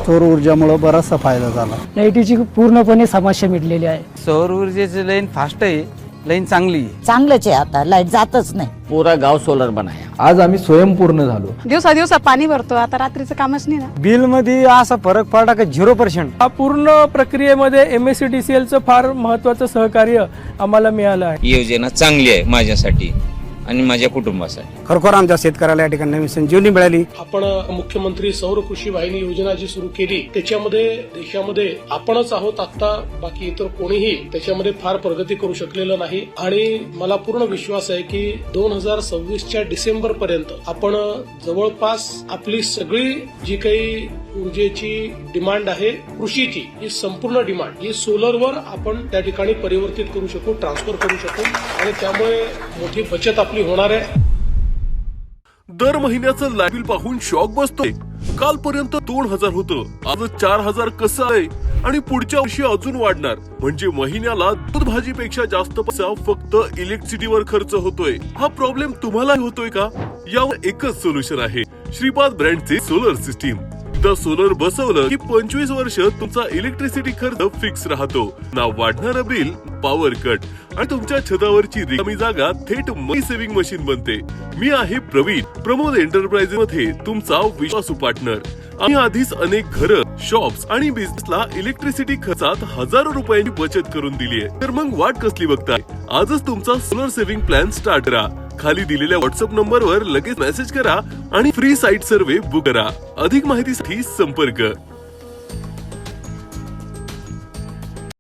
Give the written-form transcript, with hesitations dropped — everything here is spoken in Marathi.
सौर ऊर्जामुळे बराचसा फायदा झाला. लाईटीची पूर्णपणे समस्या मिटलेली आहे. सौर ऊर्जेची लाईन फास्ट आहे, लाईन चांगली आहे. चांगलंच आहे, आता लाईट जातच नाही. पूरा गाव सोलर बनाया. आज आम्ही स्वयंपूर्ण झालो. दिवसा पाणी भरतो, आता रात्रीचं कामच नाही ना. बिल मध्ये असा फरक पडला का 0%. हा पूर्ण प्रक्रियेमध्ये MSCDCL चं फार महत्त्वाचं सहकार्य आम्हाला मिळालं आहे. ही योजना चांगली आहे माझ्यासाठी आणि माझ्या कुटुंबासाठी. खरोखर आमच्या शेतकऱ्याला या ठिकाणी नवीन संजीवनी मिळाली. आपण मुख्यमंत्री सौर कृषी वाहिनी योजना जी सुरू केली त्याच्यामध्ये देशामध्ये आपणच आहोत आता, बाकी इतर कोणीही त्याच्यामध्ये फार प्रगती करू शकलेलं नाही. आणि मला पूर्ण विश्वास आहे की 2026च्या डिसेंबर पर्यंत आपण जवळपास आपली सगळी जी काही ऊर्जेची डिमांड आहे, कृषीची ही संपूर्ण डिमांड ही सोलरवर आपण त्या ठिकाणी परिवर्तित करू शकू, ट्रान्सफर करू शकू आणि त्यामुळे मोठी बचत आपली होणार आहे. दर महिन्याचं लाईट बिल पाहून शॉक बसतोय. कालपर्यंत 2000 होतं, आज 4000 कसं आहे आणि पुढच्या वर्षी अजून वाढणार. म्हणजे महिन्याला दूध भाजीपेक्षा जास्त पैसा फक्त इलेक्ट्रिसिटीवर खर्च होतोय. हा प्रॉब्लेम तुम्हालाही होतोय का? यावर एकच सोल्युशन आहे, श्रीपाद ब्रँडचे सोलर सिस्टीम. एकदा सोलर बसवलं की 25 वर्ष तुमचा इलेक्ट्रिसिटी खर्च फिक्स राहतो. ना वाढणारं बिल, पॉवर कट आणि तुमच्या छतावरची रिकामी जागा थेट मनी सेव्हिंग मशीन बनते. मी आहे प्रवीण, प्रमोद एंटरप्राइजेस मध्ये तुमचा विश्वासू पार्टनर. आम्ही आधीच अनेक घरं, शॉप्स आणि बिझनेसला इलेक्ट्रिसिटी खर्चात हजारो रुपयांची बचत करून दिली आहे. तर मग वाट कसली बघताय? आजच तुमचा सोलर सेव्हिंग प्लॅन स्टार्ट करा. खाली दिलेल्या व्हॉट्सअप नंबरवर लगेच मेसेज करा आणि फ्री साईट सर्व्हे बुक करा. अधिक माहितीसाठी संपर्क